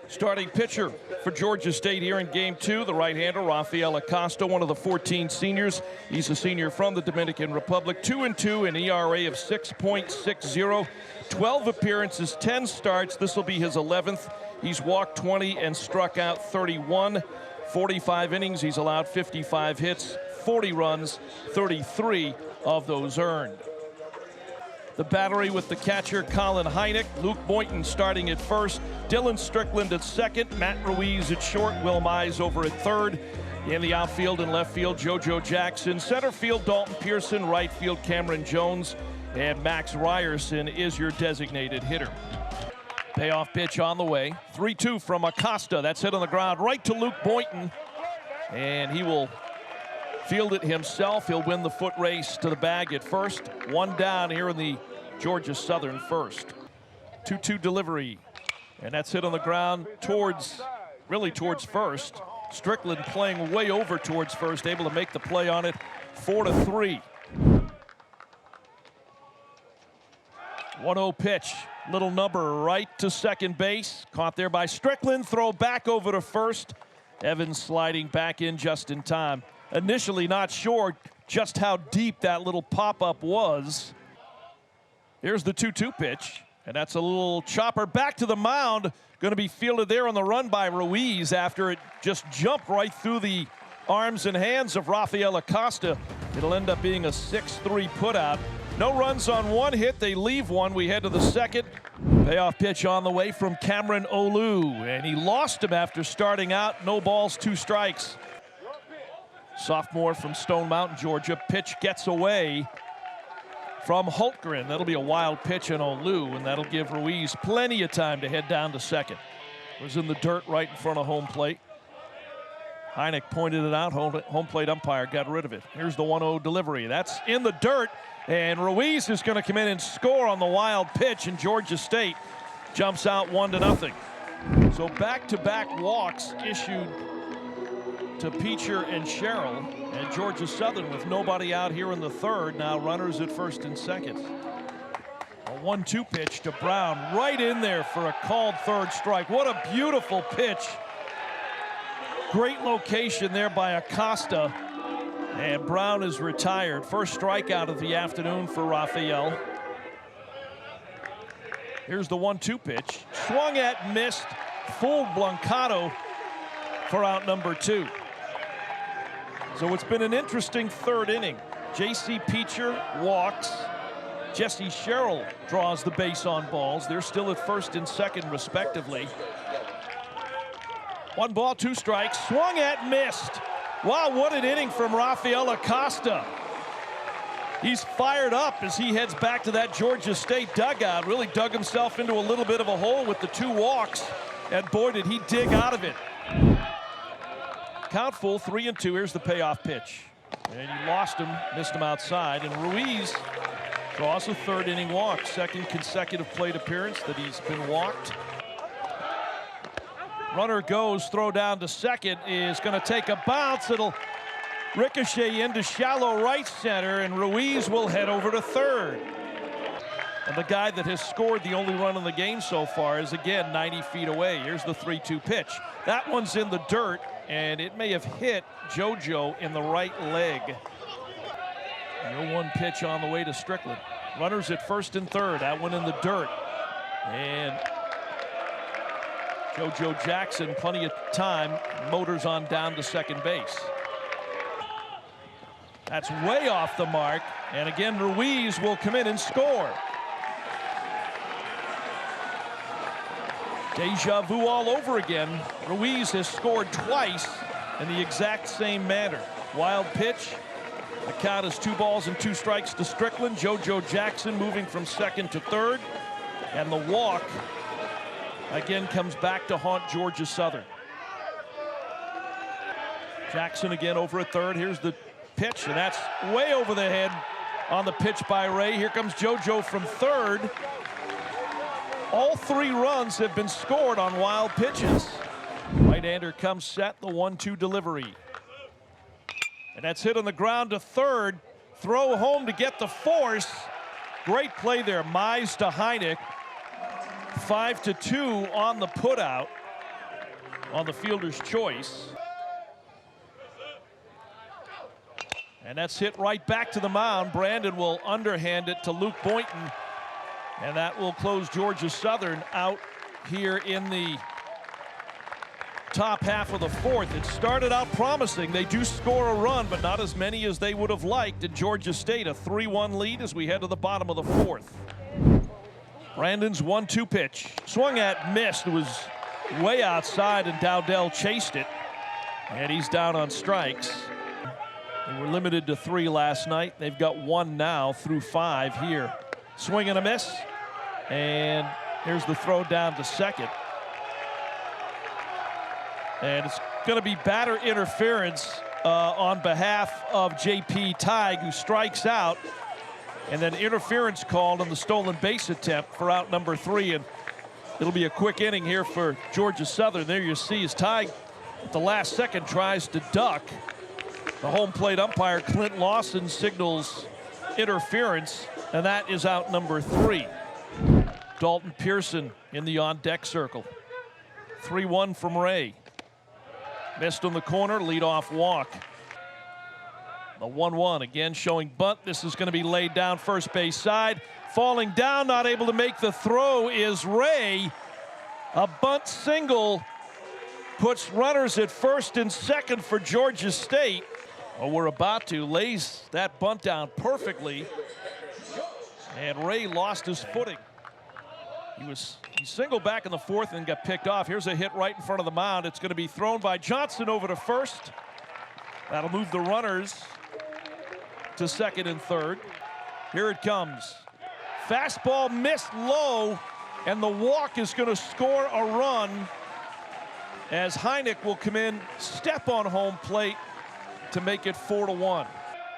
Starting pitcher for Georgia State here in Game 2, the right-hander Rafael Acosta, one of the 14 seniors. He's a senior from the Dominican Republic, 2-2, an ERA of 6.60, 12 appearances, 10 starts. This will be his 11th. He's walked 20 and struck out 31. 45 innings, he's allowed 55 hits, 40 runs, 33 of those earned. The battery with the catcher Colin Hynek, Luke Boynton starting at first, Dylan Strickland at second, Matt Ruiz at short, Will Mize over at third. In the outfield and left field, JoJo Jackson. Center field, Dalton Pearson. Right field, Cameron Jones. And Max Ryerson is your designated hitter. Payoff pitch on the way. 3-2 from Acosta. That's hit on the ground right to Luke Boynton. And he will field it himself. He'll win the foot race to the bag at first. One down here in the Georgia Southern first. 2-2 delivery. And that's hit on the ground towards first. Strickland playing way over towards first, able to make the play on it. 4-3. 1-0 pitch. Little number right to second base. Caught there by Strickland. Throw back over to first. Evans sliding back in just in time. Initially not sure just how deep that little pop-up was. Here's the 2-2 pitch. And that's a little chopper back to the mound. Going to be fielded there on the run by Ruiz after it just jumped right through the arms and hands of Rafael Acosta. It'll end up being a 6-3 putout. No runs on one hit. They leave one. We head to the second. Payoff pitch on the way from Cameron Olu. And he lost him after starting out. No balls, 2 strikes. Sophomore from Stone Mountain, Georgia. Pitch gets away from Hultgren. That'll be a wild pitch on Olu, and that'll give Ruiz plenty of time to head down to second. It was in the dirt right in front of home plate. Hynek pointed it out. Home plate umpire got rid of it. Here's the 1-0 delivery. That's in the dirt, and Ruiz is going to come in and score on the wild pitch, and Georgia State jumps out 1-0. So back-to-back walks issued to Peacher and Sherrill, and Georgia Southern with nobody out here in the third. Now runners at first and second. A 1-2 pitch to Brown, right in there for a called third strike. What a beautiful pitch. Great location there by Acosta, and Brown is retired. First strikeout of the afternoon for Rafael. Here's the 1-2 pitch. Swung at, missed, fooled Blancato for out number 2. So it's been an interesting third inning. J.C. Peacher walks. Jesse Sherrill draws the base on balls. They're still at first and second, respectively. 1 ball, 2 strikes. Swung at, missed. Wow, what an inning from Rafael Acosta. He's fired up as he heads back to that Georgia State dugout. Really dug himself into a little bit of a hole with the 2 walks. And boy, did he dig out of it. Count full, 3-2. Here's the payoff pitch. And he lost him, missed him outside. And Ruiz draws a third inning walk. Second consecutive plate appearance that he's been walked. Runner goes, throw down to second is going to take a bounce. It'll ricochet into shallow right center, and Ruiz will head over to third. And the guy that has scored the only run in the game so far is again 90 feet away. Here's the 3-2 pitch. That one's in the dirt, and it may have hit JoJo in the right leg. 0-1 pitch on the way to Strickland. Runners at first and third. That one in the dirt. And JoJo Jackson, plenty of time, motors on down to second base. That's way off the mark. And again, Ruiz will come in and score. Deja vu all over again. Ruiz has scored twice in the exact same manner. Wild pitch. The count is 2 balls and 2 strikes to Strickland. JoJo Jackson moving from second to third. And the walk again comes back to haunt Georgia Southern. Jackson again over at third. Here's the pitch, and that's way over the head on the pitch by Ray. Here comes JoJo from third. All 3 runs have been scored on wild pitches. Right-hander comes set, the 1-2 delivery. And that's hit on the ground to third. Throw home to get the force. Great play there, Mize to Hynek. 5-2 on the putout. on the fielder's choice. And that's hit right back to the mound. Brandon will underhand it to Luke Boynton. And that will close Georgia Southern out here in the top half of the fourth. It started out promising. They do score a run, but not as many as they would have liked. And Georgia State a 3-1 lead as we head to the bottom of the fourth. Brandon's 1-2 pitch. Swung at, missed. It was way outside, and Dowdell chased it. And he's down on strikes. They were limited to 3 last night. They've got 1 now through 5 here. Swing and a miss. And here's the throw down to second. And it's going to be batter interference on behalf of J.P. Tighe, who strikes out. And then interference called on the stolen base attempt for out number 3. And it'll be a quick inning here for Georgia Southern. There you see as Tighe at the last second tries to duck. The home plate umpire, Clint Lawson, signals interference, and that is out number 3. Dalton Pearson in the on-deck circle. 3-1 from Ray. Missed on the corner, leadoff walk. The 1-1 again showing bunt. This is going to be laid down first base side. Falling down, not able to make the throw is Ray. A bunt single puts runners at first and second for Georgia State. Well, we're about to lays that bunt down perfectly. And Ray lost his footing. He singled back in the fourth and got picked off. Here's a hit right in front of the mound. It's going to be thrown by Johnson over to first. That'll move the runners to second and third. Here it comes. Fastball missed low, and the walk is going to score a run as Heineck will come in, step on home plate to make it 4-1.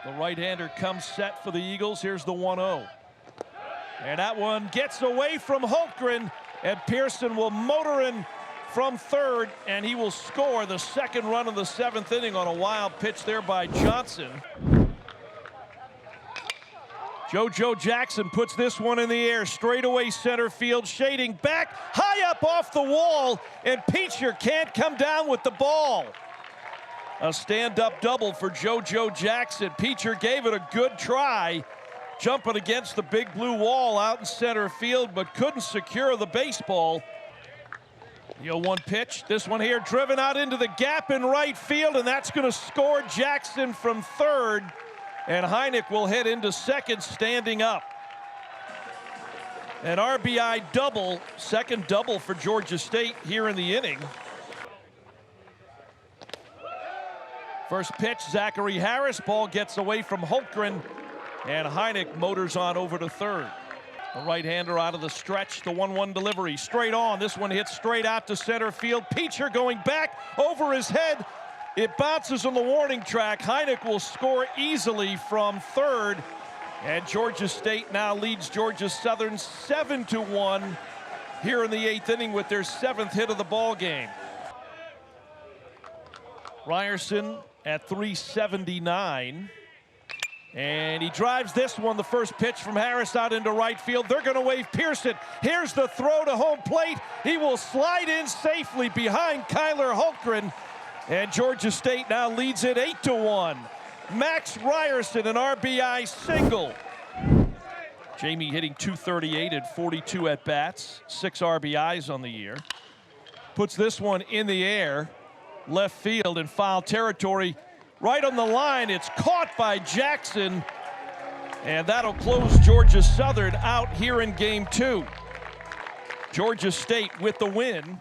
The right-hander comes set for the Eagles. Here's the 1-0. And that one gets away from Holmgren, and Pearson will motor in from third, and he will score the second run of the 7th inning on a wild pitch there by Johnson. JoJo Jackson puts this one in the air, straightaway center field, shading back, high up off the wall, and Peacher can't come down with the ball. A stand-up double for JoJo Jackson. Peacher gave it a good try, jumping against the big blue wall out in center field, but couldn't secure the baseball. The 0-1 pitch. This one here driven out into the gap in right field, and that's going to score Jackson from third. And Heineck will head into second standing up. An RBI double, second double for Georgia State here in the inning. First pitch, Zachary Harris. Ball gets away from Holmgren, and Heineck motors on over to third. The right-hander out of the stretch, the 1-1 delivery, straight on. This one hits straight out to center field. Peacher going back over his head. It bounces on the warning track. Heineck will score easily from third. And Georgia State now leads Georgia Southern 7-1 here in the 8th inning with their 7th hit of the ball game. Ryerson at 379. And he drives this one, the first pitch from Harris out into right field. They're going to wave Pearson. Here's the throw to home plate. He will slide in safely behind Kyler Holmgren. And Georgia State now leads it 8-1. Max Ryerson, an RBI single. Jamie hitting .238 at 42 at-bats, 6 RBIs on the year. Puts this one in the air, left field in foul territory. Right on the line, it's caught by Jackson, and that'll close Georgia Southern out here in Game 2. Georgia State with the win.